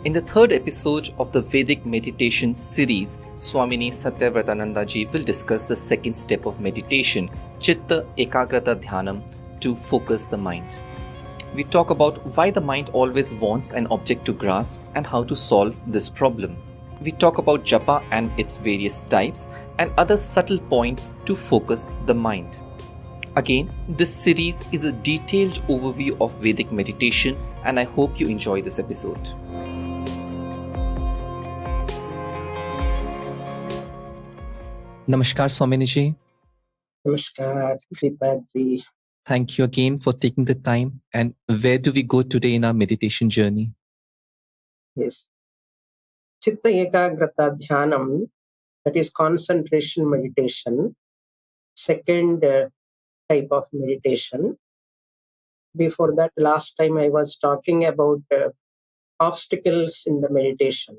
In the third episode of the Vedic meditation series, Swamini Satyavratananda ji will discuss the second step of meditation, Chitta Ekagrata Dhyanam, to focus the mind. We talk about why the mind always wants an object to grasp and how to solve this problem. We talk about japa and its various types and other subtle points to focus the mind. Again, this series is a detailed overview of Vedic meditation, and I hope you enjoy this episode. Namaskar, Swamini ji. Namaskar, Deepak ji. Thank you again for taking the time. And where do we go today in our meditation journey? Yes. Chitta Ekagrata Dhyanam, that is concentration meditation, second type of meditation. Before that, last time I was talking about obstacles in the meditation,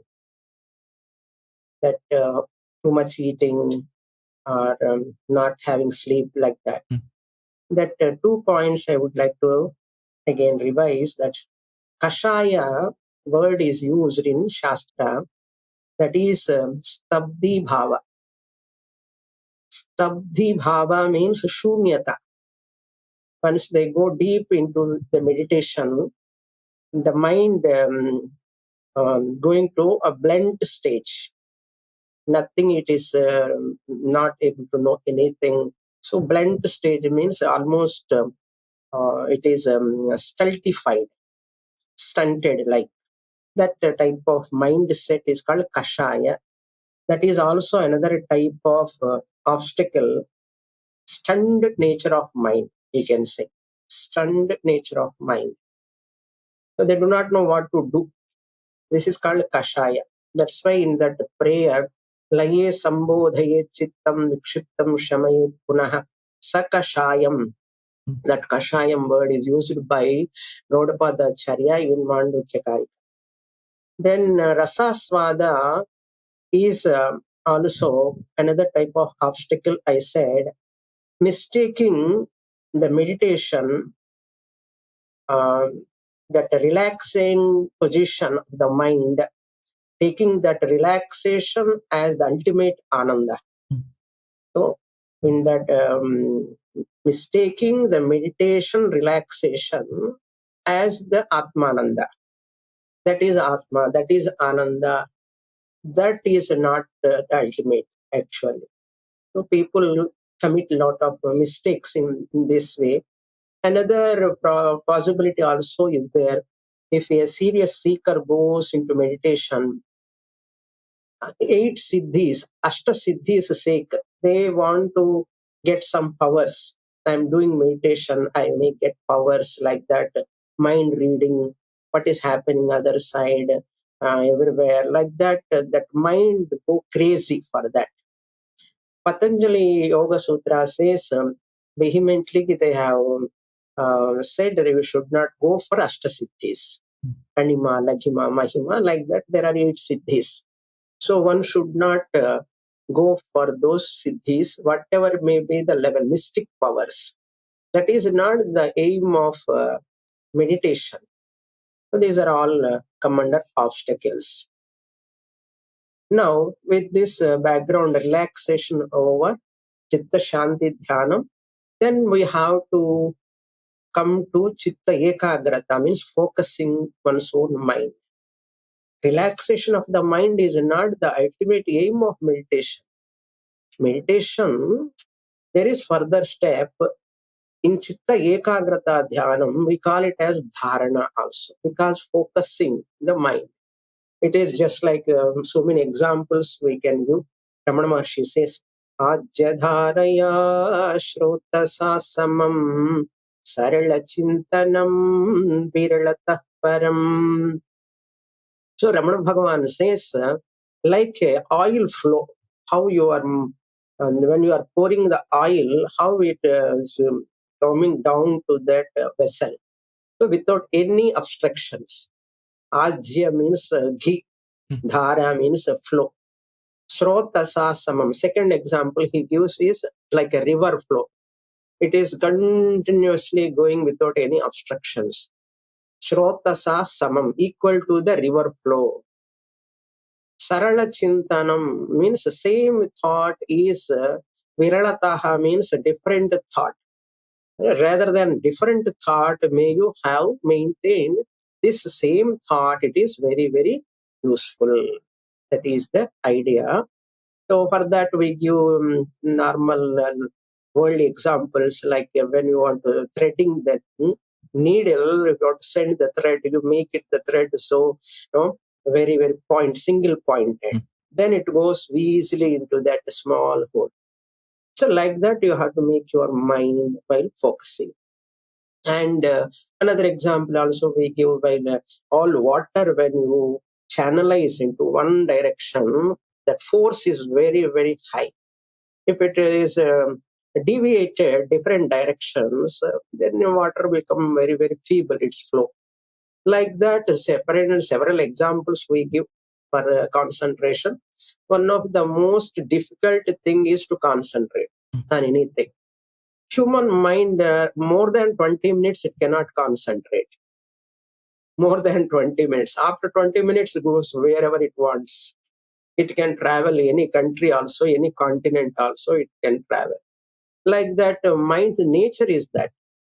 that too much eating or not having sleep, like that. That 2 points I would like to again revise. That Kashaya word is used in Shastra, that is Stabdi Bhava. Stabdhi Bhava means Shunyata. Once they go deep into the meditation, the mind going to a blend stage. Nothing, it is not able to know anything. So blend stage means almost it is stultified, stunted, like that type of mindset is called Kashaya. That is also another type of obstacle, stunned nature of mind, you can say. Stunned nature of mind. So they do not know what to do. This is called Kashaya. That's why in that prayer, Laye Sambodhaye Chittam Vikshiptam Shamaye Punaha Sakashayam. That Kashayam word is used by Gaudapada Acharya in Mandukya. Then Rasaswada is also another type of obstacle, I said, mistaking the meditation, that relaxing position of the mind, taking that relaxation as the ultimate ananda. So, in that mistaking the meditation relaxation as the Atmananda. That is Atma, that is Ananda. That is not the ultimate, actually. So people commit a lot of mistakes in this way. Another possibility also is there. If a serious seeker goes into meditation, 8 siddhis, ashta siddhis sake, they want to get some powers. I'm doing meditation, I may get powers like that, mind reading, what is happening other side, everywhere, like that. That mind go crazy for that. Patanjali Yoga Sutra says vehemently they have said that we should not go for Ashtasiddhis. Anima, Laghima, Mahima, like that. There are 8 siddhis. So one should not go for those siddhis, whatever may be the level, mystic powers. That is not the aim of meditation. So these are all come under obstacles. Now, with this background relaxation over, Chitta Shanti Dhyanam, then we have to come to Chitta Ekagrata, means focusing one's own mind. Relaxation of the mind is not the ultimate aim of meditation. Meditation, there is further step. In Chitta Ekagrata Dhyanam, we call it as Dharana also, because focusing the mind. It is just like so many examples we can give. Ramana Maharshi says, Ajyadharaya Shrota Samam Sarala Chintanam Viralata Param. So Ramana Bhagavan says, like a oil flow, how you are, when you are pouring the oil, how it is coming down to that vessel. So without any obstructions. Ajya means ghee. Dhara means flow. Srotasa samam. Second example he gives is like a river flow. It is continuously going without any obstructions. Shrotasa samam, equal to the river flow. Sarala chintanam means same thought is viralataha means different thought. Rather than different thought, may you have maintained this same thought. It is very, very useful. That is the idea. So for that, we give normal world examples, like when you want to threading that needle, if you want to send the thread, you make it the thread so very, very single pointed. Then it goes easily into that small hole. So like that, you have to make your mind while focusing. And another example also we give, while all water, when you channelize into one direction, that force is very, very high. If it is deviated different directions, then the water will become very, very feeble, its flow. Like that, several examples we give for concentration. One of the most difficult thing is to concentrate on anything. Human mind, more than 20 minutes, it cannot concentrate. More than 20 minutes. After 20 minutes, it goes wherever it wants. It can travel any country also, any continent also, it can travel. Like that, mind's nature is that.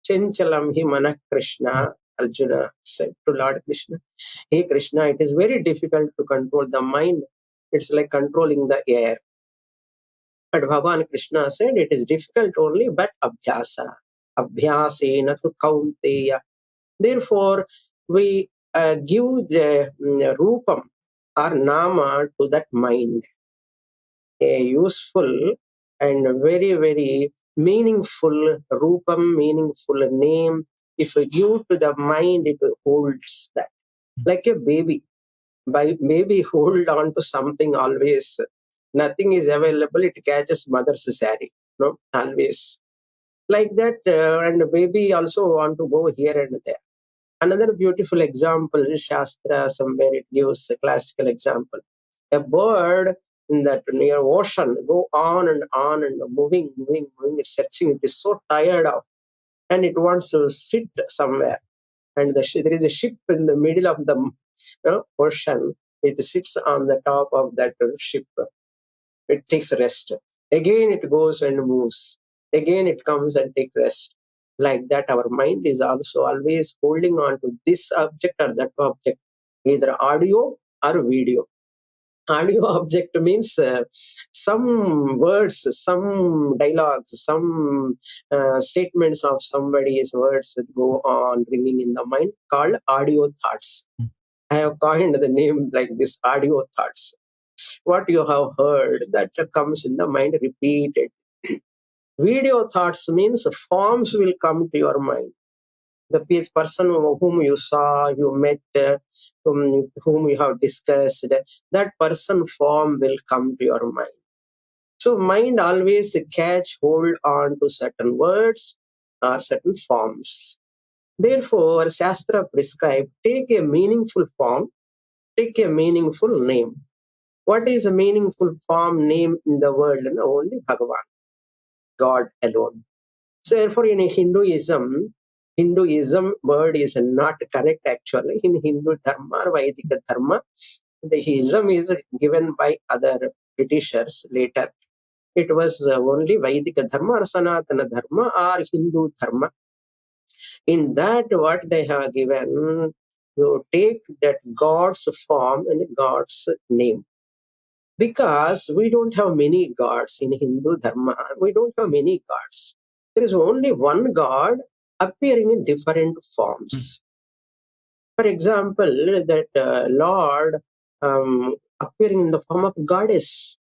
Chenchalam hi mana Krishna, Arjuna said to Lord Krishna. Hey Krishna, it is very difficult to control the mind. It's like controlling the air. But Bhagavan Krishna said it is difficult only, but abhyasa. Abhyasena tu kaunteya. Therefore, we give the rupam or nama to that mind, a useful and very, very meaningful rupam, meaningful name. If you give to the mind, it holds that. Like a baby. Baby hold on to something always. Nothing is available, it catches mother's saree. No, always. Like that, and the baby also want to go here and there. Another beautiful example is Shastra, somewhere it gives a classical example. A bird in that near ocean go on and moving, it's searching, it is so tired of, and it wants to sit somewhere. And there is a ship in the middle of the ocean. It sits on the top of that ship. It takes rest. Again it goes and moves. Again it comes and takes rest. Like that, our mind is also always holding on to this object or that object, either audio or video. Audio object means some words, some dialogues, some statements of somebody's words that go on ringing in the mind, called audio thoughts. I have coined the name like this, audio thoughts. What you have heard that comes in the mind repeated. Video thoughts means forms will come to your mind. The person whom you saw, you met, whom you have discussed, that person form will come to your mind. So mind always catch hold on to certain words or certain forms. Therefore, Shastra prescribe, take a meaningful form, take a meaningful name. What is a meaningful form, name in the world? Only Bhagavan, God alone. So therefore, in Hinduism word is not correct actually. In Hindu Dharma or Vedic Dharma, the ism is given by other Britishers later. It was only Vedic Dharma or Sanatana Dharma or Hindu Dharma. In that, what they have given, you take that God's form and God's name. Because we don't have many gods in Hindu Dharma, we don't have many gods. There is only one God appearing in different forms. For example, that Lord appearing in the form of goddess,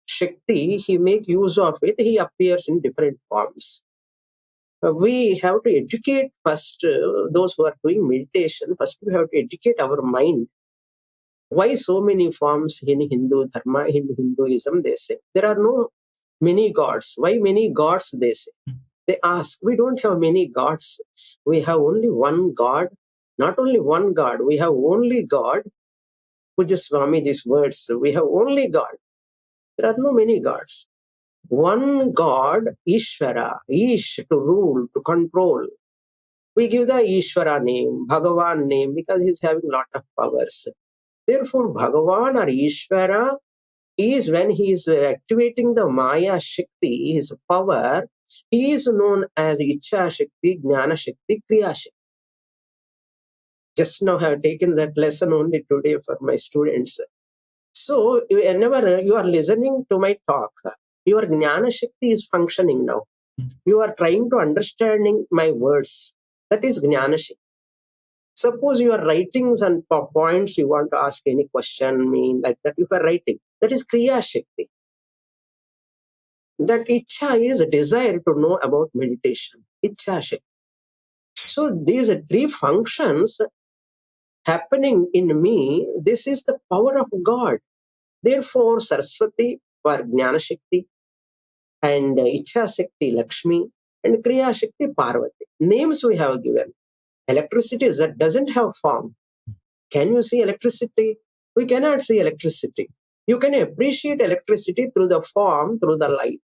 Shakti, he make use of it, he appears in different forms. We have to educate first, those who are doing meditation, first we have to educate our mind. Why so many forms in Hindu Dharma, in Hinduism, they say. There are no many gods. Why many gods, they say. They ask, we don't have many gods. We have only one God. Not only one God, we have only God. Puja Swamiji's words, we have only God. There are no many gods. One God, Ishvara, Ish, to rule, to control. We give the Ishvara name, Bhagavan name, because he's having lot of powers. Therefore, Bhagavan or Ishvara is when he is activating the Maya Shakti, his power, he is known as Ichha Shakti, Jnana Shakti, Kriya Shakti. Just now I have taken that lesson only today for my students. So whenever you are listening to my talk, your Jnana Shakti is functioning now. You are trying to understanding my words. That is Jnana Shakti. Suppose you are writing some points, you want to ask any question, mean like that, you are writing. That is Kriya Shakti. That Ichha is a desire to know about meditation. Ichha Shakti. So these three functions happening in me, this is the power of God. Therefore, Saraswati for Jnana Shakti and Ichha Shakti Lakshmi and Kriya Shakti Parvati. Names we have given. Electricity that doesn't have form. Can you see electricity? We cannot see electricity. You can appreciate electricity through the form, through the light.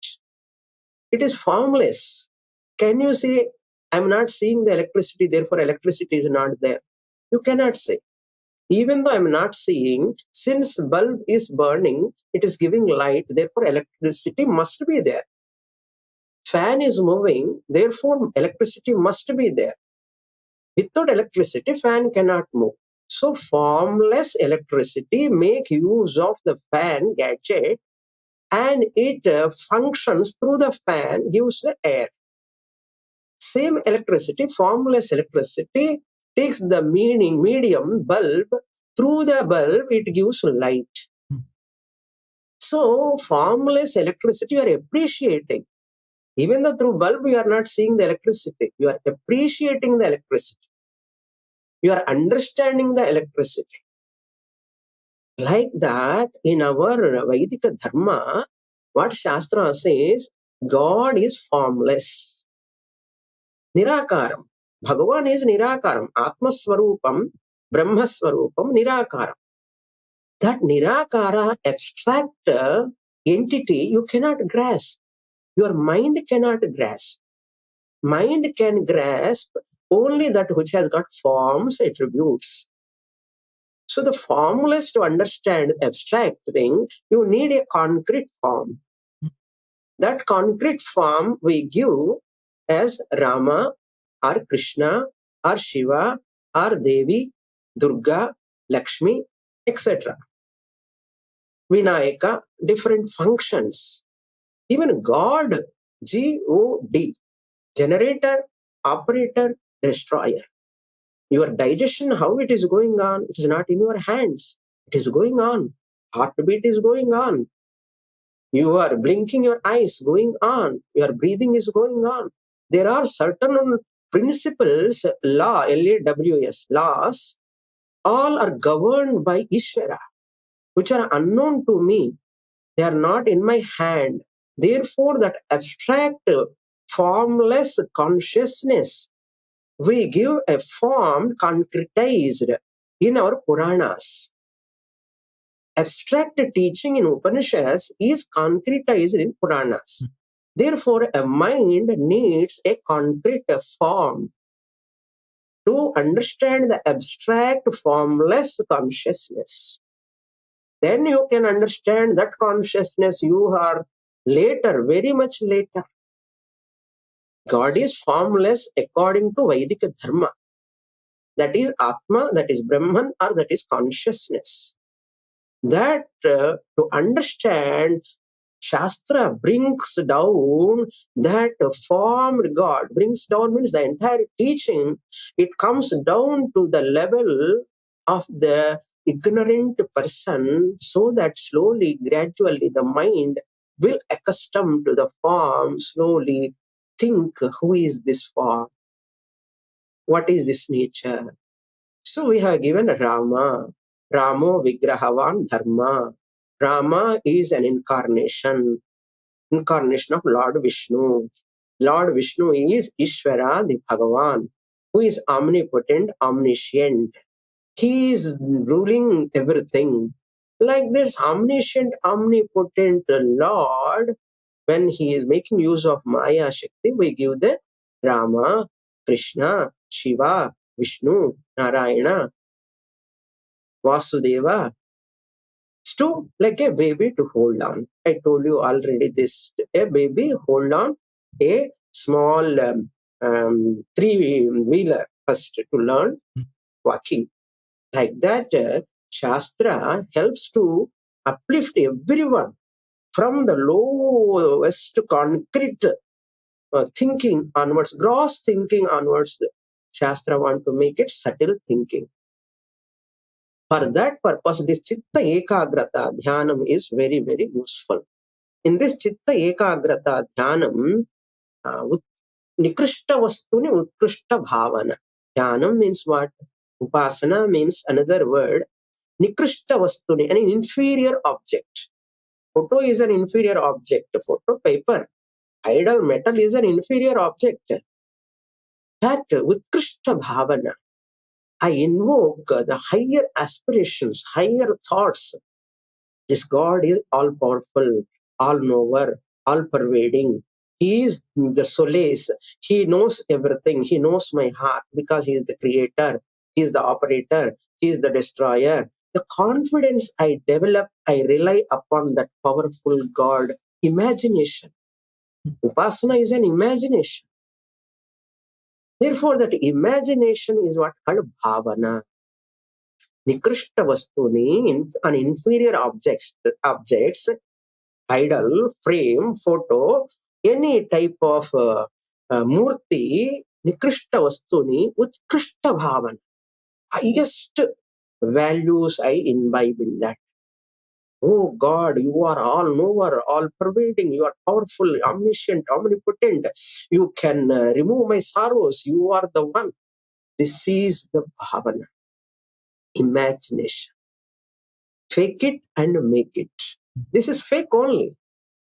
It is formless. Can you see? I'm not seeing the electricity, therefore electricity is not there. You cannot say. Even though I'm not seeing, since bulb is burning, it is giving light, therefore electricity must be there. Fan is moving, therefore electricity must be there. Without electricity, fan cannot move. So formless electricity make use of the fan gadget and it functions through the fan, gives the air. Same electricity, formless electricity, takes the medium bulb, through the bulb it gives light. So formless electricity you are appreciating. Even though through bulb you are not seeing the electricity, you are appreciating the electricity. You are understanding the electricity. Like that, in our Vedic Dharma, what Shastra says, God is formless. Nirakaram. Bhagavan is Nirakaram. Atma Swarupam, Brahma Swarupam, Nirakaram. That Nirakara abstract entity you cannot grasp. Your mind cannot grasp. Mind can grasp only that which has got forms, attributes. So the formless, to understand abstract thing, you need a concrete form. That concrete form we give as Rama or Krishna or Shiva or Devi, Durga, Lakshmi, etc. Vinayaka, different functions. Even God, God, generator, operator, destroyer. Your digestion, how it is going on, it is not in your hands. It is going on. Heartbeat is going on. You are blinking your eyes, going on. Your breathing is going on. There are certain principles, law, LAWS, laws, all are governed by Ishvara, which are unknown to me. They are not in my hand. Therefore, that abstract, formless consciousness, we give a form concretized in our Puranas. Abstract teaching in Upanishads is concretized in Puranas. Therefore, a mind needs a concrete form to understand the abstract, formless consciousness. Then you can understand that consciousness you are later, very much later. God is formless according to Vedic Dharma. That is Atma, that is Brahman, or that is consciousness. That to understand, Shastra brings down that formed God, brings down means the entire teaching, it comes down to the level of the ignorant person, so that slowly, gradually the mind will accustom to the form, slowly think, who is this form? What is this nature? So we have given Rama, Ramo Vigrahavan Dharma. Rama is an incarnation of Lord Vishnu. Lord Vishnu is Ishvara, the Bhagavan, who is omnipotent, omniscient. He is ruling everything. Like this omniscient, omnipotent Lord, when he is making use of Maya Shakti, we give the Rama, Krishna, Shiva, Vishnu, Narayana, Vasudeva, to like a baby to hold on. I told you already this. A baby hold on a small three-wheeler first to learn walking. Like that, Shastra helps to uplift everyone from the lowest concrete thinking onwards, gross thinking onwards. Shastra want to make it subtle thinking. For that purpose, this Chitta Ekagrata Dhyanam is very, very useful. In this Chitta Ekagrata Dhyanam, Nikrishta Vastuni Utkrishta Bhavana. Dhyanam means what? Upasana means another word. Nikrishta Vastuni, an inferior object. Photo is an inferior object. Photo paper, idol metal is an inferior object. That Utkrishta Bhavana, I invoke the higher aspirations, higher thoughts. This God is all powerful, all knower, all pervading. He is the solace. He knows everything. He knows my heart because He is the creator. He is the operator. He is the destroyer. The confidence I develop, I rely upon that powerful God. Imagination. Upasana is an imagination. Therefore, that imagination is what called bhavana. Nikrishta vastuni, an inferior objects, idol, frame, photo, any type of murti, Nikrishta vastuni, Utkrishta bhavan. Highest values I imbibe in that. Oh God, you are all knower, all pervading, you are powerful, omniscient, omnipotent. You can remove my sorrows. You are the one. This is the bhavana, imagination. Fake it and make it. This is fake only.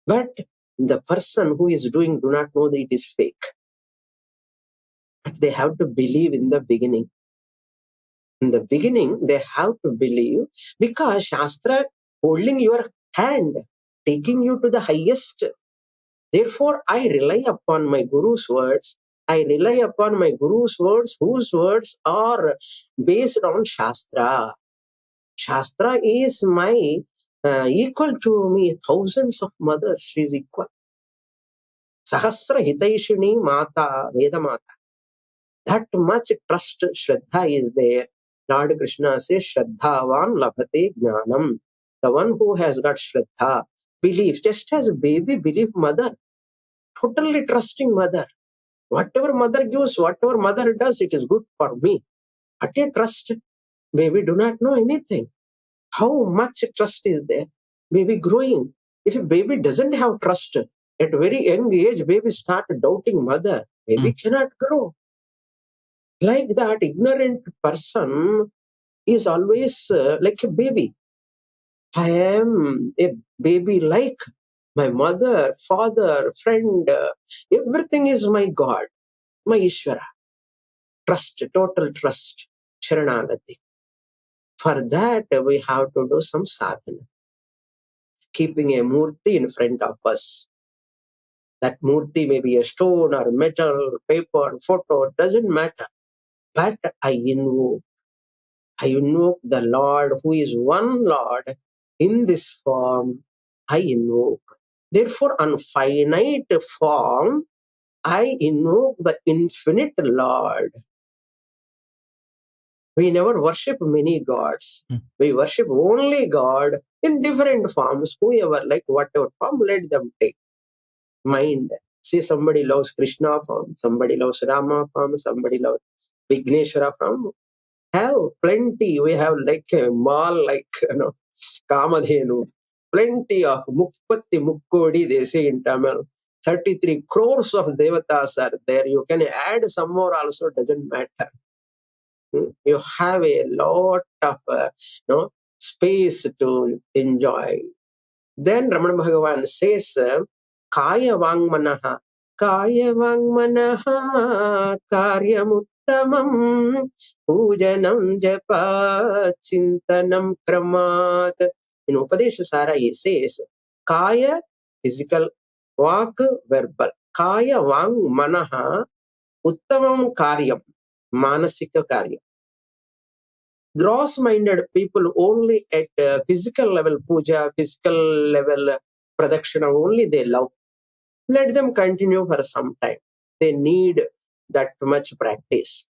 But the person who is doing do not know that it is fake. But they have to believe in the beginning. In the beginning, they have to believe because Shastra holding your hand, taking you to the highest. Therefore, I rely upon my Guru's words. I rely upon my Guru's words, whose words are based on Shastra. Shastra is my equal to me. Thousands of mothers, she is equal. Sahasra Hitaishini Mata, Veda Mata. That much trust, Shraddha is there. Lord Krishna says, Shraddhavan Labhate Jnanam. The one who has got Shraddha, believes, just as a baby believe mother, totally trusting mother. Whatever mother gives, whatever mother does, it is good for me. But a trust, baby do not know anything. How much trust is there? Baby growing. If a baby doesn't have trust, at very young age, baby start doubting mother. Baby cannot grow. Like that, ignorant person is always like a baby. I am a baby like my mother, father, friend. Everything is my God, my Ishvara. Trust, total trust, Sharanagati. For that, we have to do some sadhana. Keeping a murti in front of us. That murti may be a stone or metal, paper, photo, doesn't matter. But I invoke the Lord who is one Lord in this form. I invoke. Therefore, on finite form, I invoke the infinite Lord. We never worship many gods. We worship only God in different forms. Whoever, like whatever form, let them take. Mind. See, somebody loves Krishna form, somebody loves Rama form, somebody loves Vigneshwara form. Have plenty. We have like a mall, like Kamadhenu. Plenty of Mukpatti Mukkodi, they say in Tamil. 33 crores of devatas are there. You can add some more also, doesn't matter. You have a lot of space to enjoy. Then Ramana Bhagavan says, Kaya Vangmanaha, Kaya Vangmanaha, Karyamuttamam, Pujanam Japa, Chintanam Kramat. In Upadesha Sara, he says, Kaya, physical, Vak, verbal. Kaya Vangmanaha, Uttamam Karyam. manasika karya. Gross-minded people only at physical level puja, physical level pradakshina only they love. Let them continue for some time. They need that much practice.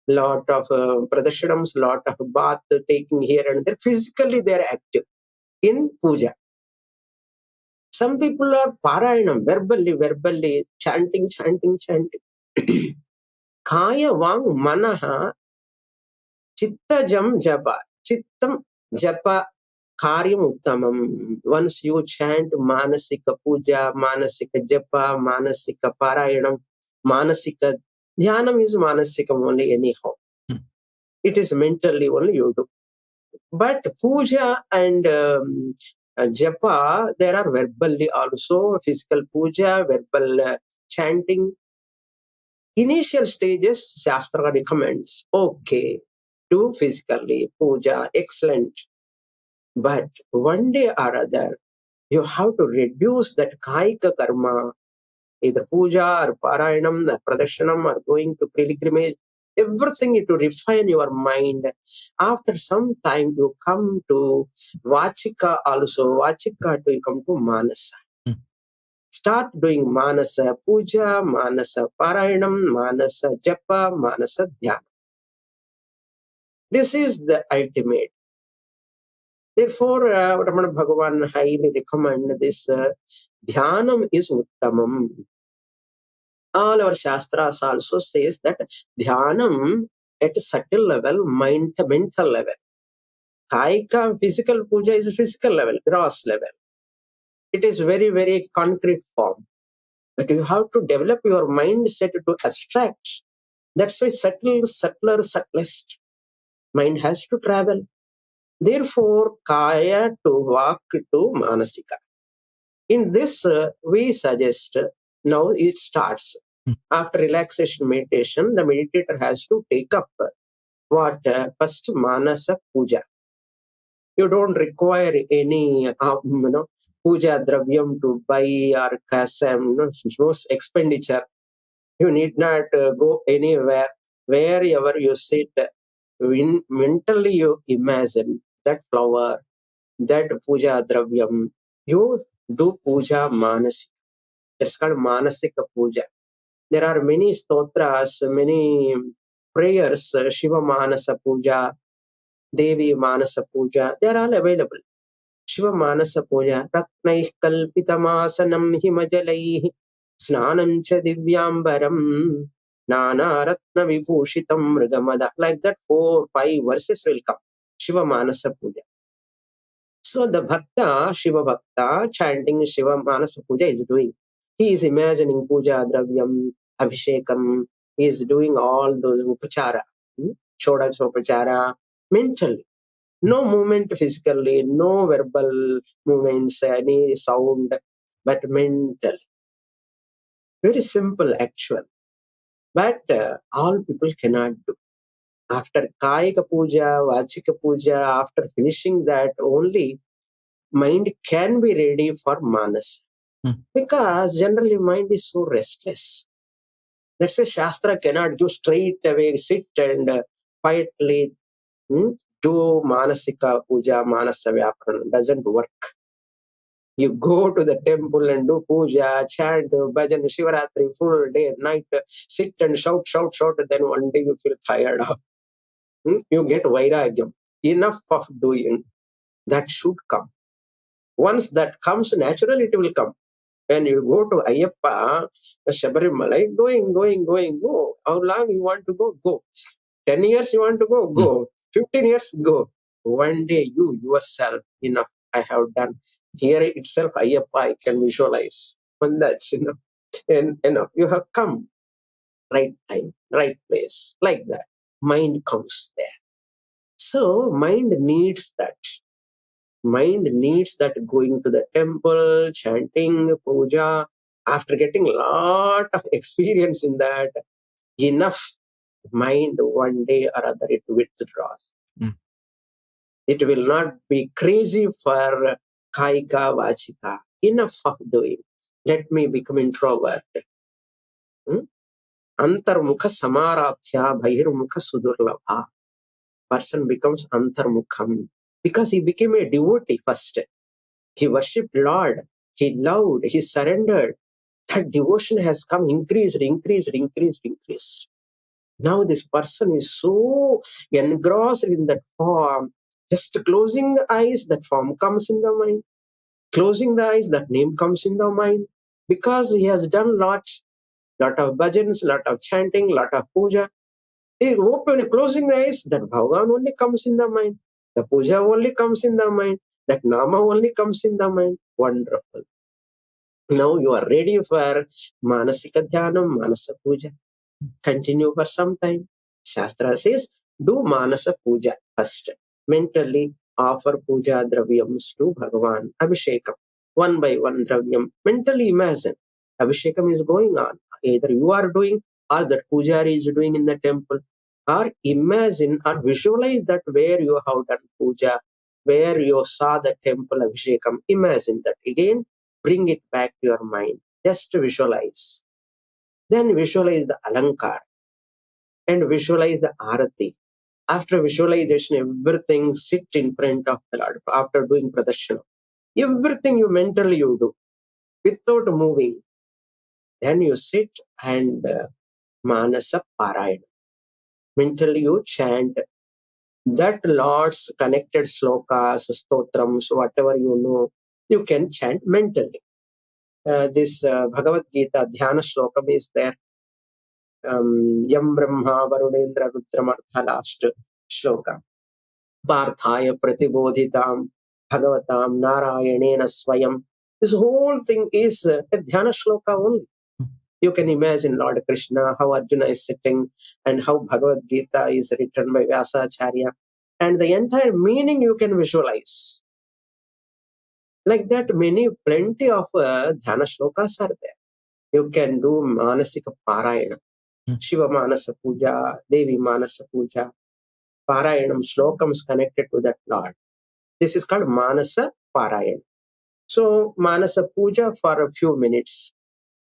Lot of pradashanams, lot of bath taking here and there. Physically they are active in puja. Some people are parayanam, verbally chanting. Kaya vang manaha chittajam japa. Chittam japa karyam uttamam. Once you chant manasika puja, manasika japa, manasika parayanam, manasika dhyanam is manasika only anyhow. It is mentally only you do. But puja and japa, there are verbally also, physical puja, verbal chanting. Initial stages, Shastra recommends, okay, do physically puja, excellent. But one day or other, you have to reduce that kaika karma, either puja or parayanam or pradashanam or going to pilgrimage, everything to refine your mind. After some time, you come to Vachika also. Vachika to you come to Manasa. Start doing Manasa puja, Manasa parayanam, Manasa japa, Manasa dhyana. This is the ultimate. Therefore, Ramana Bhagavan highly recommend this dhyanam is uttamam. All our shastras also says that dhyanam at a subtle level, mental level. Kaika physical puja is physical level, gross level. It is very concrete form. But you have to develop your mindset to abstract. That's why subtler, subtlest. Mind has to travel. Therefore, kaya to walk to manasika. In this, we suggest now it starts. After relaxation meditation, the meditator has to take up what first manasa puja. You don't require any puja dravyam to buy or kasam, no expenditure. You need not go anywhere. Wherever you sit, mentally you imagine that flower, that puja dravyam. You do puja manasika. That's called manasika puja. There are many stotras, many prayers, Shiva Manasa Puja, Devi Manasa Puja, they are all available. Shiva Manasa Puja, Ratnaih Kalpitamasanam Himajalaih, Snanam Cha Divyambaram, Nana Ratna Vibhushitam Mrigamada. Like that, 4-5 verses will come. Shiva Manasa Puja. So the Bhakta, Shiva Bhakta, chanting Shiva Manasa Puja is doing. He is imagining Puja, Dravyam, Abhishekam. He is doing all those upachara, Shodash upachara, mentally. No movement physically, no verbal movements, any sound, but mental. Very simple, actual. But all people cannot do. After Kayika Puja, Vachika Puja, after finishing that, only mind can be ready for manas. Because generally mind is so restless. That's why Shastra cannot do straight away, sit and quietly do manasika puja, manasa vyaparanam. Doesn't work. You go to the temple and do puja, chant, bhajan, Shivaratri, full day, night, sit and shout, then one day you feel tired of. You get vairagyam. Enough of doing. That should come. Once that comes, naturally it will come. When you go to Ayyappa, Shabarimala, go. How long you want to go? Go. 10 years you want to go? Go. 15 years? Go. One day you yourself, enough, I have done. Here itself, Ayyappa, I can visualize. And that's enough. And enough. You have come. Right time, right place. Like that. Mind comes there. So mind needs that. Mind needs that going to the temple, chanting, puja. After getting a lot of experience in that, enough mind one day or other it withdraws. It will not be crazy for kaika, vachika. Enough of doing. Let me become introvert. Antarmukha samaratya bahirmukha sudurlabha. Person becomes antarmukham because he became a devotee first. He worshipped Lord. He loved. He surrendered. That devotion has come increased. Now this person is so engrossed in that form. Just closing the eyes, that form comes in the mind. Closing the eyes, that name comes in the mind. Because he has done lot of bhajans, lot of chanting, lot of puja. He closing the eyes, that Bhagavan only comes in the mind. The puja only comes in the mind. That nama only comes in the mind. Wonderful. Now you are ready for Manasika Dhyanam, Manasa Puja. Continue for some time. Shastra says, do Manasa Puja first. Mentally offer puja dravyams to Bhagavan. Abhishekam. One by one dravyam. Mentally imagine. Abhishekam is going on. Either you are doing or that pujari is doing in the temple. Or imagine or visualize that where you have done puja, where you saw the temple Abhishekam. Imagine that again. Bring it back to your mind. Just visualize. Then visualize the alankar and visualize the arati. After visualization, everything sit in front of the Lord. After doing pradashana, everything you mentally you do without moving. Then you sit and manasa parayana. Mentally you chant that Lord's connected slokas, stotrams, whatever you know, you can chant mentally. This Bhagavad Gita Dhyana Slokam is there. Yam Brahma Varunendra Rudramartha last shloka. Parthaya Pratibodhitam Bhagavatam Narayanena Swayam. This whole thing is a Dhyana shloka only. You can imagine Lord Krishna, how Arjuna is sitting, and how Bhagavad Gita is written by Vyasacharya. And the entire meaning you can visualize. Like that, plenty of Dhyana shlokas are there. You can do Manasika Parayana. Shiva Manasa Puja, Devi Manasa Puja, Parayanam, Slokams connected to that Lord. This is called Manasa Parayan. So Manasa Puja for a few minutes,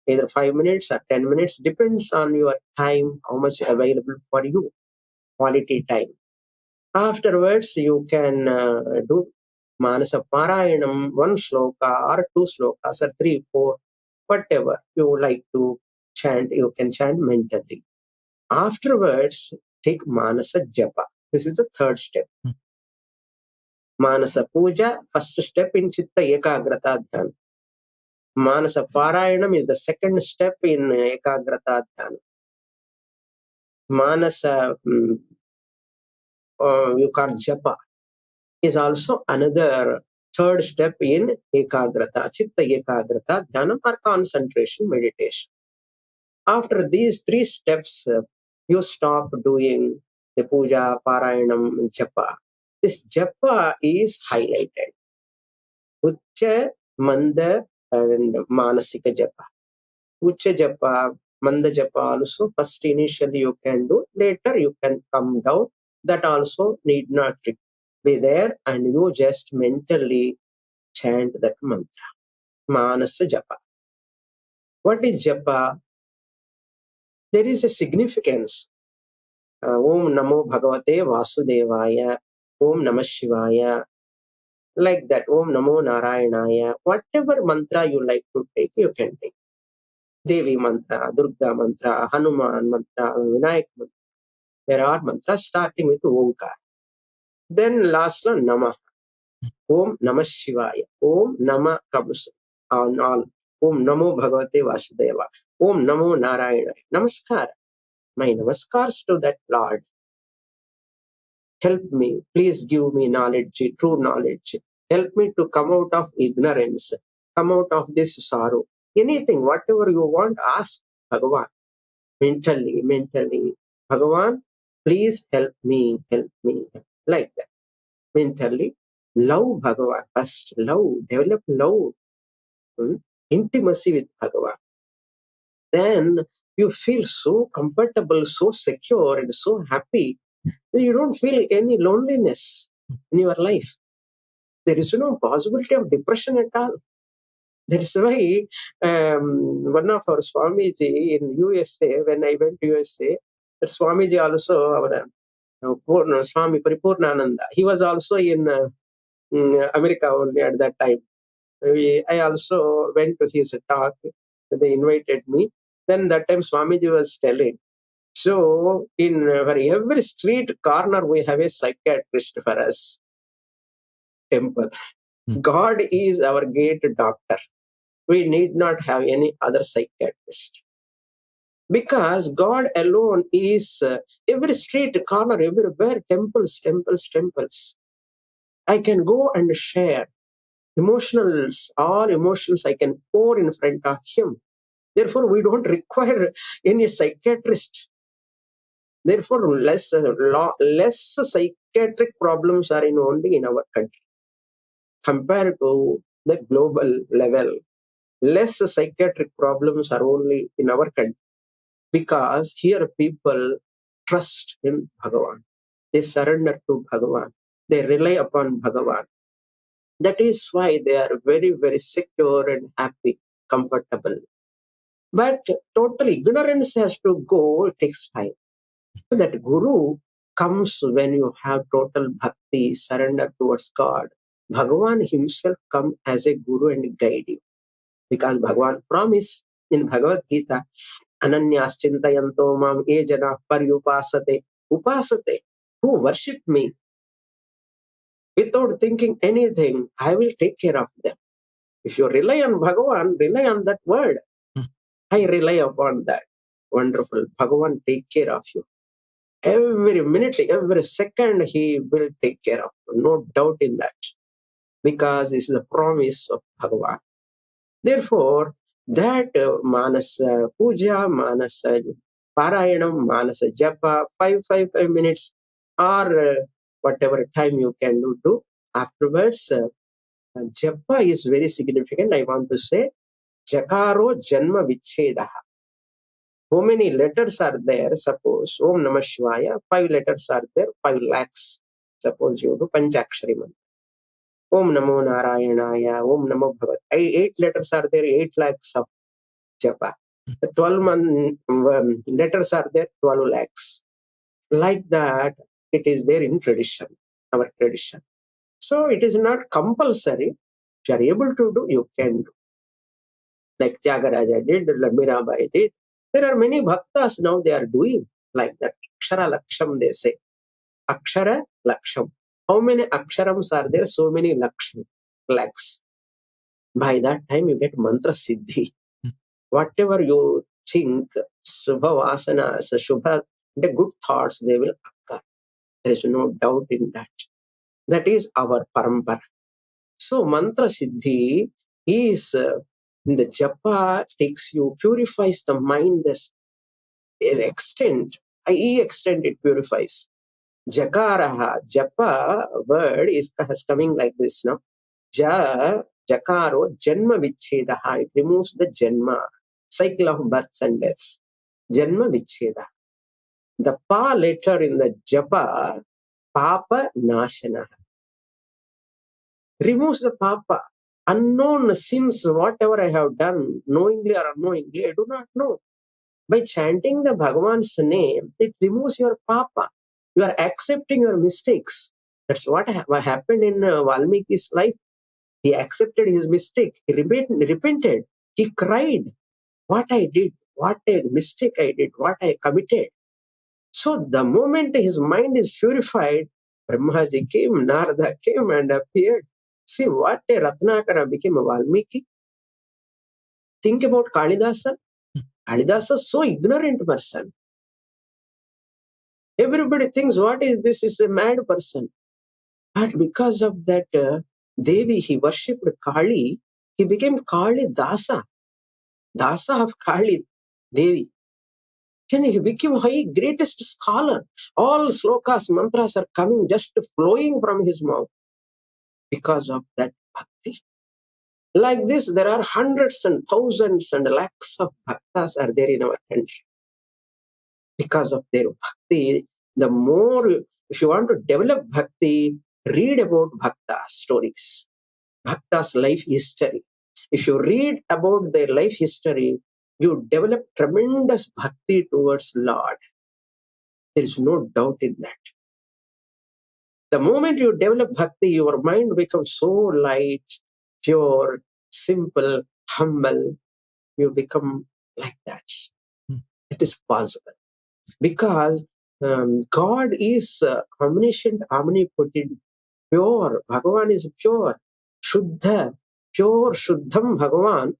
either 5 minutes or 10 minutes, depends on your time, how much available for you, quality time. Afterwards, you can do Manasa Parayanam, one sloka or two slokas or 3, 4, whatever you would like to chant, you can chant mentally. Afterwards, take Manasa Japa. This is the third step. Manasa Puja, first step in Chitta Ekagrata Dhyana. Manasa Parayanam is the second step in Ekagrata Dhyana. Manasa, you call Japa, is also another third step in Ekagrata, Chitta Ekagrata Dhyana or concentration meditation. After these three steps, you stop doing the Puja, Parayanam, Japa. This Japa is highlighted. Ucha, Manda, and Manasika Japa. Ucha Japa, Manda Japa also, first initially you can do, later you can come down. That also need not be there, and you just mentally chant that mantra. Manasa Japa. What is Japa? There is a significance. Om Namo Bhagavate Vasudevaya, Om Namah Shivaya, like that. Om Namo Narayanaya. Whatever mantra you like to take, you can take. Devi mantra, Durga mantra, Hanuman mantra, Vinayak mantra. There are mantras starting with Omkar. Then last one, Namah. Om Namah Shivaya. Om Namah comes on all. Om Namo Bhagavate Vasudeva. Om Namo Narayana. Namaskar. My namaskars to that Lord. Help me. Please give me knowledge, true knowledge. Help me to come out of ignorance. Come out of this sorrow. Anything, whatever you want, ask Bhagavan. Mentally. Bhagavan, please help me. Like that. Mentally, love Bhagavan first. Develop love, intimacy with Bhagavan. Then you feel so comfortable, so secure, and so happy. You don't feel any loneliness in your life. There is no possibility of depression at all. That's why one of our Swamiji in USA, when I went to USA, that Swamiji also, our Swami Paripurnananda, he was also in America only at that time. I also went to his talk. They invited me. Then that time Swamiji was telling. So in every street corner we have a psychiatrist for us. Temple. God is our gate doctor. We need not have any other psychiatrist. Because God alone is every street corner, everywhere, temples, temples, temples. I can go and share emotionals, all emotions I can pour in front of Him. Therefore, we don't require any psychiatrist. Therefore, less psychiatric problems are only in our country compared to the global level. Less psychiatric problems are only in our country because here people trust in Bhagavan. They surrender to Bhagavan. They rely upon Bhagavan. That is why they are very, very secure and happy, comfortable. But total ignorance has to go, it takes time. So that Guru comes when you have total bhakti, surrender towards God. Bhagavan himself come as a Guru and guide you. Because Bhagavan promised in Bhagavad Gita, Ananyas chintayanto mam e jana paryupasate. Upasate, who worship me without thinking anything, I will take care of them. If you rely on Bhagavan, rely on that word. I rely upon that. Wonderful. Bhagavan take care of you. Every minute, every second, he will take care of you. No doubt in that. Because this is a promise of Bhagavan. Therefore, that Manasa Puja, Manasa Parayanam, Manasa Japa, 5 minutes, or whatever time you can do. Afterwards, Japa is very significant. I want to say, Jakaro Janma Vicheda. How many letters are there? Suppose Om Namah Shivaya, 5 letters are there, 5 lakhs. Suppose you do Panchakshari Mantra. Om Namo Narayanaya, Om Namo Bhagat. 8 letters are there, 8 lakhs of japa. 12 letters are there, 12 lakhs. Like that, it is there in tradition, our tradition. So it is not compulsory. If you are able to do, you can do. Like Tyagaraja did, Mirabai did. There are many bhaktas now they are doing like that. Akshara Laksham, they say. Akshara Laksham. How many aksharams are there? So many lakhs. By that time, you get mantra siddhi. Whatever you think, subha vasanas, shubha, the good thoughts, they will occur. There is no doubt in that. That is our parampara. So mantra siddhi is the japa takes you, purifies the mind extent, extent it purifies. Jakaraha, japa word has coming like this now. Jakaro, Janma Vicheda. It removes the Janma, cycle of births and deaths. Janma Vicheda. The Pa letter in the Japa, Papa Nashana. Removes the Papa. Unknown sins, whatever I have done, knowingly or unknowingly, I do not know. By chanting the Bhagavan's name, it removes your Papa. You are accepting your mistakes. That's what happened in Valmiki's life. He accepted his mistake. He repented. He cried. What I did, what a mistake I did, what I committed. So the moment his mind is purified, Brahmaji came, Narada came and appeared. See what a Ratnakara became a Valmiki. Think about Kalidasa. Kalidasa is so ignorant person. Everybody thinks, what is this? Is a mad person. But because of that Devi, he worshipped Kali. He became Kali Dasa. Dasa of Kali Devi. Then he became greatest scholar. All slokas, mantras are coming just flowing from his mouth because of that bhakti. Like this, there are hundreds and thousands and lakhs of bhaktas are there in our country. Because of their bhakti, the more, if you want to develop bhakti, read about bhaktas stories, bhaktas life history. If you read about their life history, you develop tremendous bhakti towards Lord. There is no doubt in that. The moment you develop bhakti, your mind becomes so light, pure, simple, humble. You become like that. It is possible. Because God is omniscient, omnipotent, pure. Bhagavan is pure, Shuddha, pure, Shuddham Bhagavan.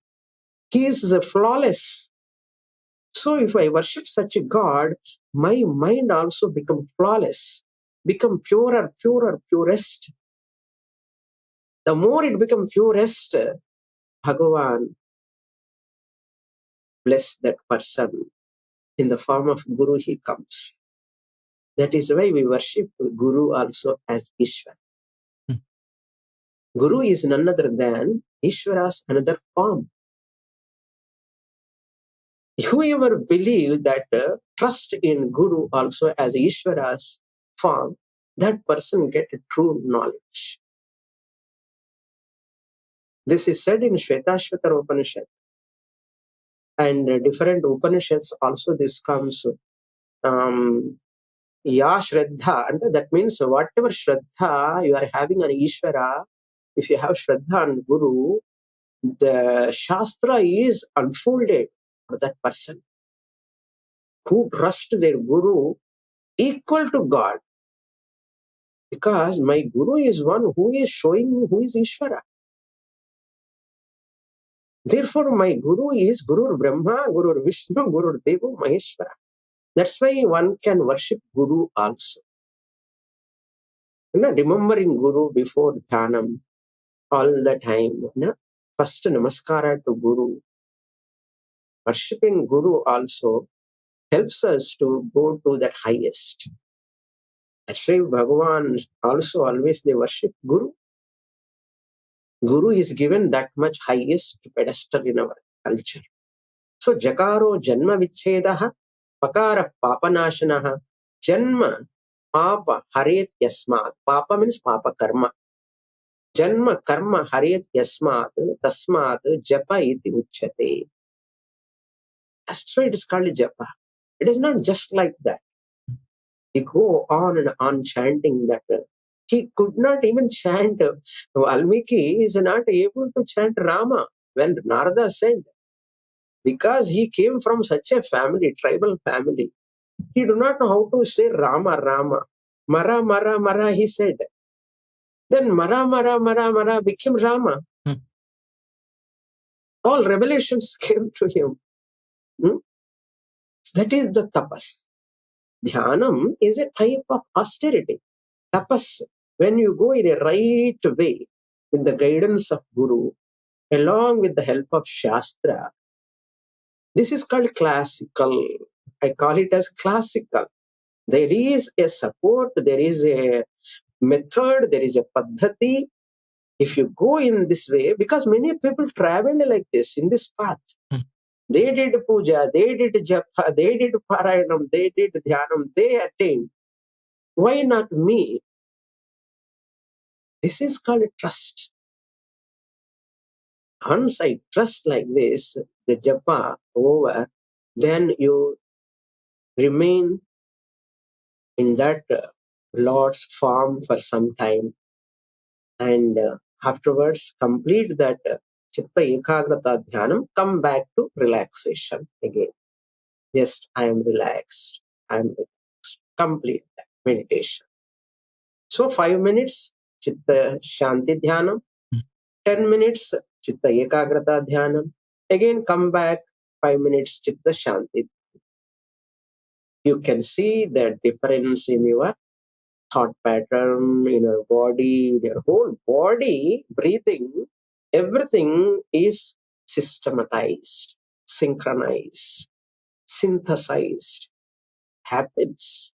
He is flawless. So if I worship such a God, my mind also become flawless, become purer, purer, purest. The more it becomes purest, Bhagavan bless that person. In the form of Guru, he comes. That is why we worship Guru also as Ishvara. Guru is none other than Ishvara's another form. Whoever believe that trust in Guru also as Ishvara's form, that person get true knowledge. This is said in Shvetashvatara Upanishad, and different Upanishads also this comes. Ya Shraddha, and that means whatever Shraddha you are having on Ishvara, if you have Shraddha on Guru, the Shastra is unfolded for that person who trust their Guru equal to God. Because my Guru is one who is showing me who is Ishvara. Therefore, my Guru is Guru Brahma, Guru Vishnu, Guru Deva, Maheshwara. That's why one can worship Guru also. Remembering Guru before Dhanam all the time. First Namaskara to Guru. Worshipping Guru also helps us to go to that highest. That's why Bhagavan also always they worship Guru. Guru is given that much highest pedestal in our culture. So Jakaro Janma Vichedaha, Pakara Papanashanaha, Janma Papa Haret Yasmat. Papa means Papa Karma. Janma Karma Haret Yasmat, Tasmat Japa iti Uchate. That's why it is called Japa. It is not just like that. He go on and on chanting that. He could not even chant. Valmiki is not able to chant Rama. When Narada said, because he came from such a family, tribal family, he do not know how to say Rama, Rama. Mara, Mara, Mara, he said. Then Mara, Mara, Mara, Mara became Rama. All revelations came to him. That is the tapas. Dhyanam is a type of austerity. Tapas, when you go in a right way with the guidance of Guru, along with the help of Shastra, this is called classical. I call it as classical. There is a support, there is a method, there is a paddhati. If you go in this way, because many people travel like this, in this path, they did puja, they did japa, they did parayanam, they did dhyanam, they attained. Why not me? This is called trust. Once I trust like this, the japa over, then you remain in that Lord's form for some time, and afterwards complete that chitta ekagrata dhyanam, come back to relaxation again. Just I am relaxed. I am relaxed. Complete that meditation. So 5 minutes chitta shanti dhyanam, 10 minutes chitta ekagrata dhyanam. Again come back 5 minutes chitta shanti. You can see the difference in your thought pattern, in your body, your whole body, breathing, everything is systematized, synchronized, synthesized, happens.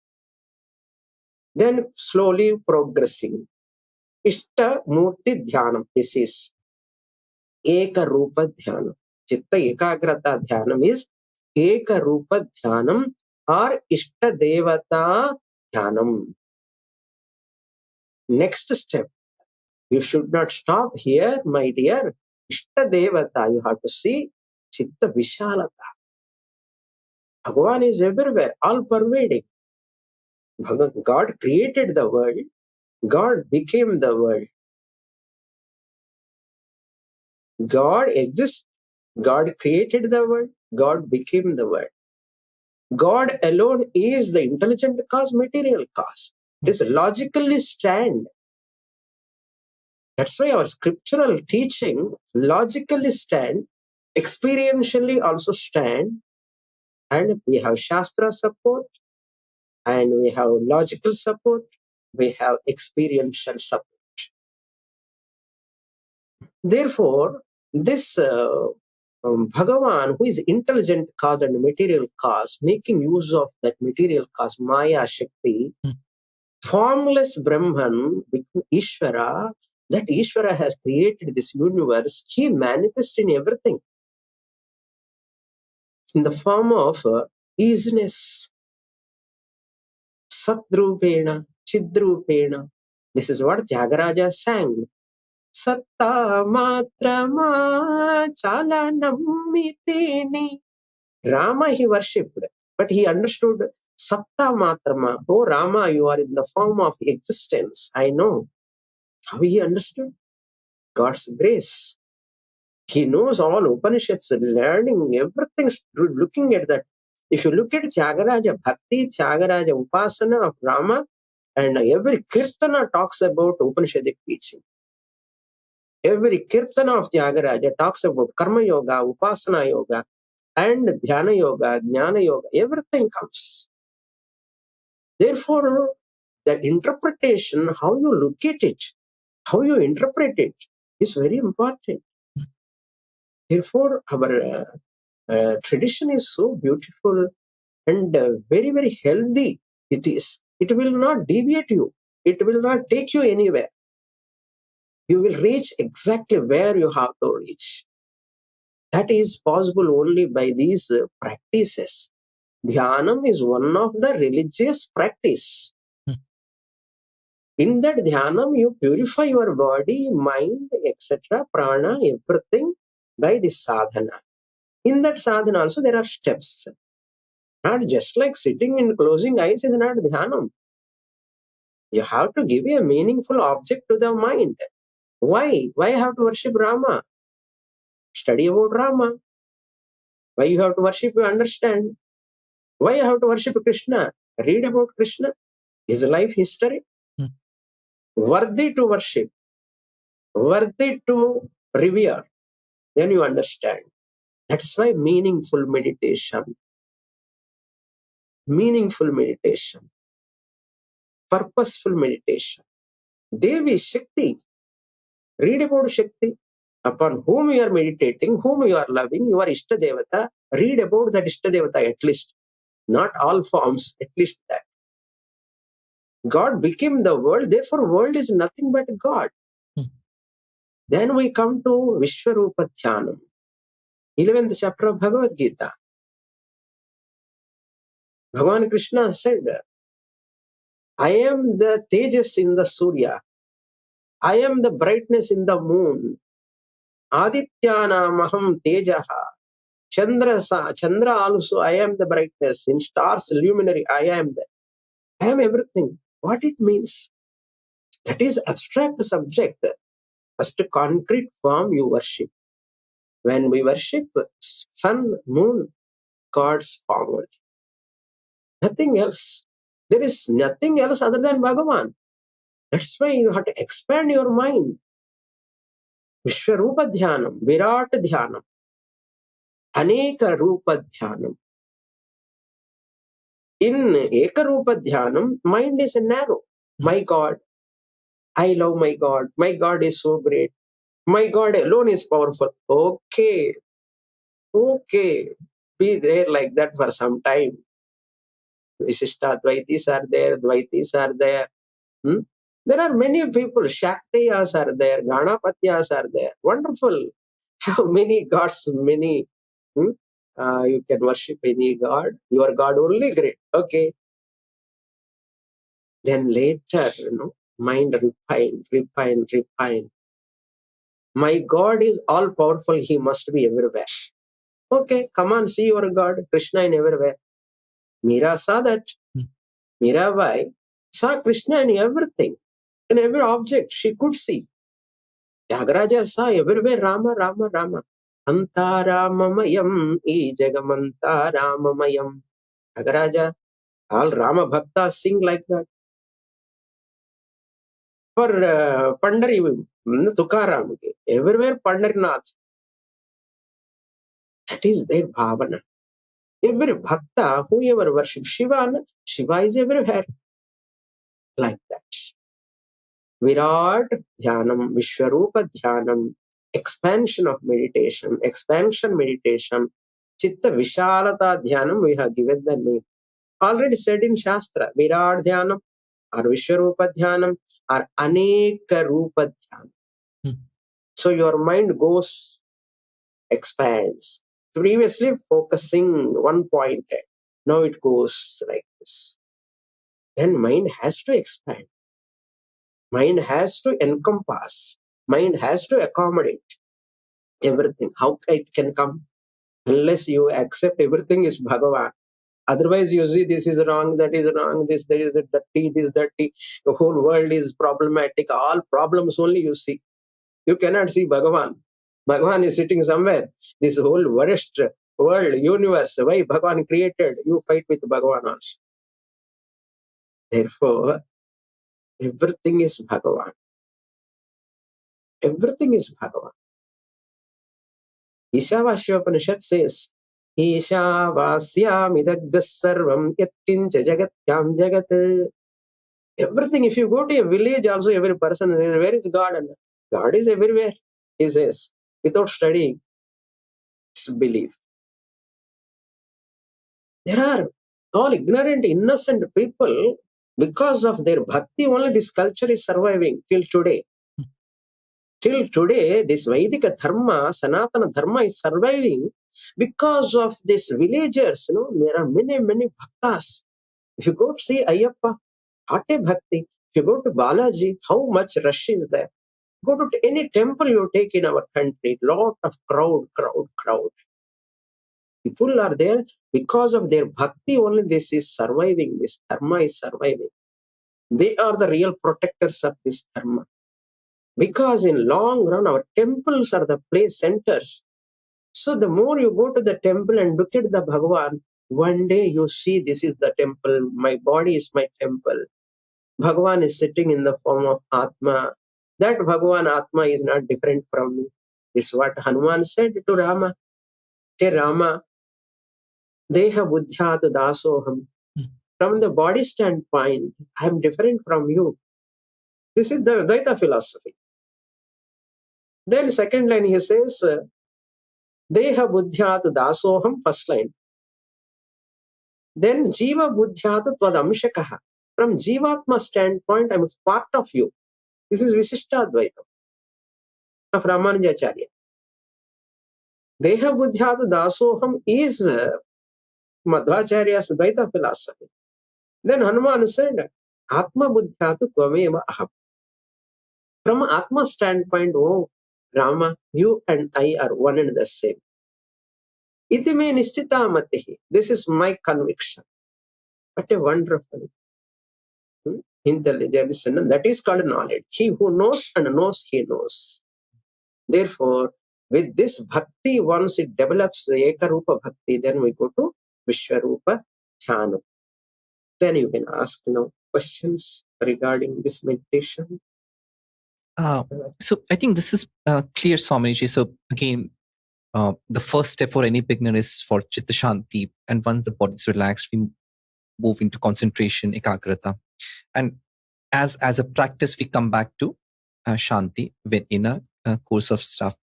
Then slowly progressing. Ishta Murti Dhyanam. This is Eka Rupa Dhyanam. Chitta Ekagrata Dhyanam is Eka Rupa Dhyanam or Ishta Devata Dhyanam. Next step. You should not stop here, my dear. Ishtadevata, you have to see Chitta Vishalata. Bhagavan is everywhere, all pervading. God created the world, God became the world. God exists, God created the world, God became the world. God alone is the intelligent cause, material cause. It is logically stand. That's why our scriptural teaching logically stand, experientially also stand, and we have Shastra support, and we have logical support, we have experiential support. Therefore, this Bhagavan, who is intelligent cause and material cause, making use of that material cause, Maya Shakti, formless Brahman, Ishvara, that Ishvara has created this universe, he manifests in everything in the form of easiness, Satrupena, Chidrupena. This is what Tyagaraja sang. Satta matrama chalanammitini. Rama he worshipped, but he understood Satta matrama. Oh Rama, you are in the form of existence. I know. How he understood? God's grace. He knows all Upanishads, learning everything, looking at that. If you look at Tyagaraja Bhakti, Tyagaraja Upasana of Rama, and every Kirtana talks about Upanishadic teaching. Every Kirtana of Tyagaraja talks about Karma Yoga, Upasana Yoga, and Dhyana Yoga, Jnana Yoga. Everything comes. Therefore, the interpretation, how you look at it, how you interpret it, is very important. Therefore, our tradition is so beautiful and very, very healthy. It is. It will not deviate you. It will not take you anywhere. You will reach exactly where you have to reach. That is possible only by these practices. Dhyanam is one of the religious practice. In that dhyanam, you purify your body, mind, etc., prana, everything by this sadhana. In that sadhana also there are steps. Not just like sitting and closing eyes is not dhyanam. You have to give a meaningful object to the mind. Why? Why have to worship Rama? Study about Rama. Why you have to worship? You understand. Why you have to worship Krishna? Read about Krishna, his life history. Worthy to worship, worthy to revere. Then you understand. That's why meaningful meditation, purposeful meditation. Devi Shakti. Read about Shakti. Upon whom you are meditating, whom you are loving, you are Ishtadevata. Read about that Ishtadevata at least. Not all forms, at least that. God became the world, therefore world is nothing but God. Then we come to Vishwarupa Dhyanam, 11th chapter of Bhagavad Gita. Bhagavan Krishna said, I am the tejas in the Surya. I am the brightness in the moon. Adityanamaham tejaha. Chandra also, I am the brightness. In stars, luminary, I am the. I am everything. What it means? That is abstract subject. First concrete form you worship. When we worship sun, moon, God's form only. Nothing else. There is nothing else other than Bhagavan. That's why you have to expand your mind. Vishwarupa Dhyanam, Virat Dhyanam, Aneka Rupa Dhyanam. In Ekarupa Dhyanam, mind is narrow. My God, I love my God. My God is so great. My God alone is powerful. Okay. Be there like that for some time. Vishishtadvaitis are there, Dvaitis are there. There are many people, Shaktiyas are there, Ganapatyas are there. Wonderful. How many gods, many. You can worship any god. Your God only great. Okay. Then later, mind refine. My God is all powerful. He must be everywhere. Okay, come on, see your God, Krishna in everywhere. Meera saw that. Mirabai saw Krishna in everything, in every object she could see. Tyagaraja saw everywhere Rama, Rama, Rama. Anta Ramamayam, E Jagamanta Ramamayam. Tyagaraja, all Rama Bhaktas sing like that. For Pandari, Tukaram, everywhere Pandarinath. That is their bhavana. Every bhakta, whoever worships Shiva, Shiva is everywhere. Like that. Virat Dhyanam, Vishwarupa Dhyanam, expansion of meditation, expansion meditation, Chitta Vishalata Dhyanam, we have given the name. Already said in Shastra, Virat Dhyanam or Vishwarupa Dhyanam or Aneka Rupa Dhyanam. So your mind goes, expands. Previously focusing one point, now it goes like this. Then mind has to expand. Mind has to encompass. Mind has to accommodate everything. How it can come? Unless you accept everything is Bhagavan. Otherwise, you see this is wrong, that is wrong, this is dirty, this dirty. The whole world is problematic. All problems only you see. You cannot see Bhagavan. Bhagavan is sitting somewhere. This whole worst world, universe, why Bhagavan created, you fight with Bhagavan also. Therefore, everything is Bhagavan. Everything is Bhagavan. Ishavasyopanishad says, Ishavasyamidaggas sarvam yatkincha jagatyam jagat. Everything, if you go to a village also, every person, where is God? And God is everywhere, he says, without studying, it's belief. There are all ignorant, innocent people, because of their bhakti, only this culture is surviving till today. Till today, this Vedic dharma, Sanatana dharma is surviving because of these villagers. There are many, many bhaktas. If you go to see Ayyappa, what a bhakti. If you go to Balaji, how much rush is there? Go to any temple you take in our country, lot of crowd. People are there because of their bhakti only. This is surviving. This dharma is surviving. They are the real protectors of this dharma. Because in long run, our temples are the place centers. So the more you go to the temple and look at the Bhagavan, one day you see this is the temple. My body is my temple. Bhagavan is sitting in the form of Atma. That Bhagavan Atma is not different from me. This is what Hanuman said to Rama. Hey Rama, Deha Buddhyat Dasoham. From the body standpoint, I am different from you. This is the Advaita philosophy. Then second line he says, Deha Buddhyat Dasoham, first line. Then Jiva Buddhyat Twadamshakaha. From Jivatma standpoint, I am part of you. This is Visishtadvaita of Ramanujacharya. Deha Buddhyat Dasoham is Madhvacharya's Dvaita philosophy. Then Hanuman said, Atma Buddhyat Tvameva Aham. From Atma standpoint, oh Rama, you and I are one and the same. Iti me nishtita matihi. This is my conviction. What a wonderful intelligence. And that is called knowledge. He who knows and knows, he knows. Therefore, with this bhakti, once it develops the Ekarupa bhakti, then we go to Vishwarupa Dhyana. Then you can ask questions regarding this meditation. So I think this is clear, Swamiji. So again, the first step for any beginner is for Chitta Shanti. And once the body is relaxed, we move into concentration, ekagrata. And as a practice, we come back to Shanti in a course of stuff.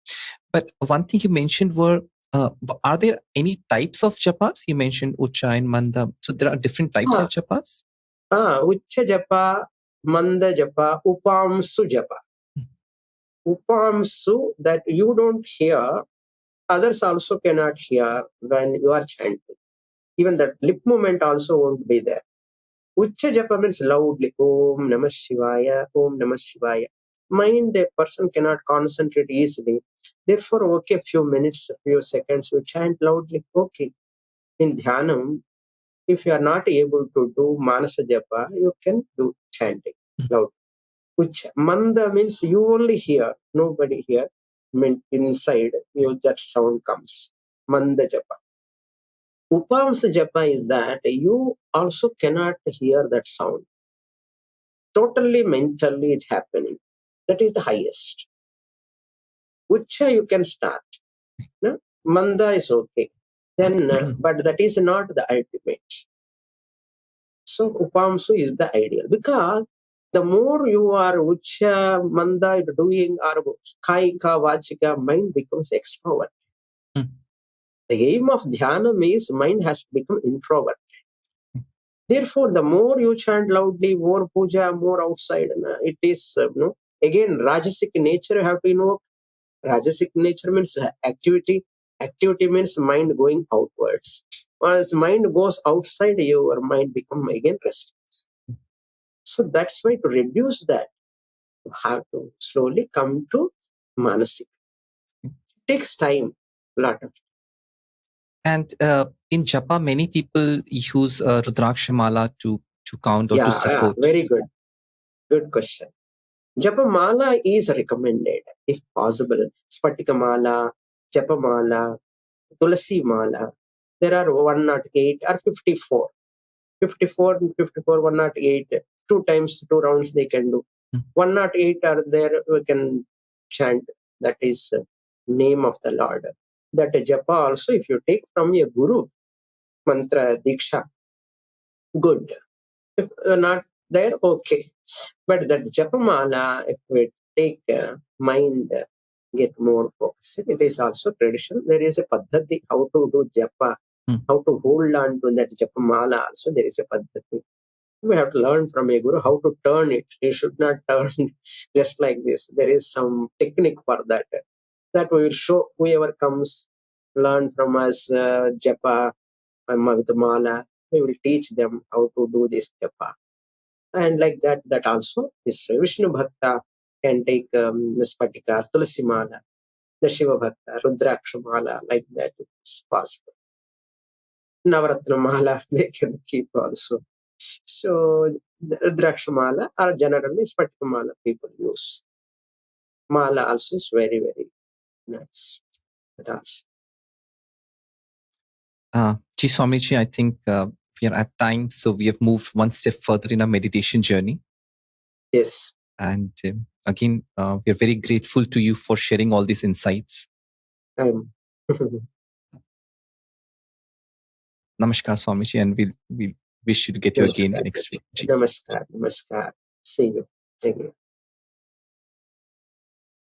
But one thing you mentioned were, are there any types of japas? You mentioned Ucha and Manda. So there are different types of japas? Ucha japa, Manda japa, Upamsu japa. Upamsu that you don't hear, others also cannot hear when you are chanting. Even that lip movement also won't be there. Ucha japa means loudly, Om Namah Shivaya, Om Namah Shivaya. mind, a person cannot concentrate easily. Therefore, okay, a few minutes, a few seconds, you chant loudly. Okay. In Dhyanam, if you are not able to do Manasa Japa, you can do chanting loud. Which Manda means you only hear, nobody hear. Mean inside you, that sound comes. Manda Japa. Upamsa Japa is that you also cannot hear that sound. Totally mentally it happening. That is the highest. Ucha you can start. No? Manda is okay. Then, but that is not the ultimate. So Upamsu is the ideal because the more you are Ucha, Manda doing or Kaika, Vachika, mind becomes extrovert. The aim of Dhyanam is mind has to become introvert. Therefore, the more you chant loudly, more puja, more outside, it is, again, Rajasic nature you have to invoke. Rajasic nature means activity. Activity means mind going outwards. As mind goes outside, your mind become again restless. So that's why to reduce that, you have to slowly come to manasik. It takes time, lot of. And in Japa, many people use Rudrakshamala to count or to Yeah, support. very good. Good question. Japamala is recommended if possible. Spatikamala, Japamala, Tulasi Mala. There are 108 or 54. 54 and 54, 108. Two times, two rounds they can do. 108 are there, we can chant. That is name of the Lord. That Japa also, if you take from a guru, mantra, diksha, good. If not there, okay. But that Japamala, if we take mind, get more focus, it is also tradition. There is a paddhati how to do Japa, how to hold on to that Japamala also. There is a paddhati. We have to learn from a guru how to turn it. You should not turn just like this. There is some technique for that. That we will show whoever comes, learn from us Japa with the mala. We will teach them how to do this Japa. And like that, that also is Vishnu Bhakta can take this particular Tulasi Mala, the Shiva Bhakta, Rudraksha Mala, like that it's possible. Navaratna Mala, they can keep also. So Rudrakshamala or generally Spatikamala people use. Mala also is very, very nice. That's Ji Swamiji, I think we are at time, so we have moved one step further in our meditation journey. yes. And again, we are very grateful to you for sharing all these insights. Namaskar, Swamiji, and we'll wish you to get you again Namaskar. next week. Ji. Namaskar. Namaskar. See you again.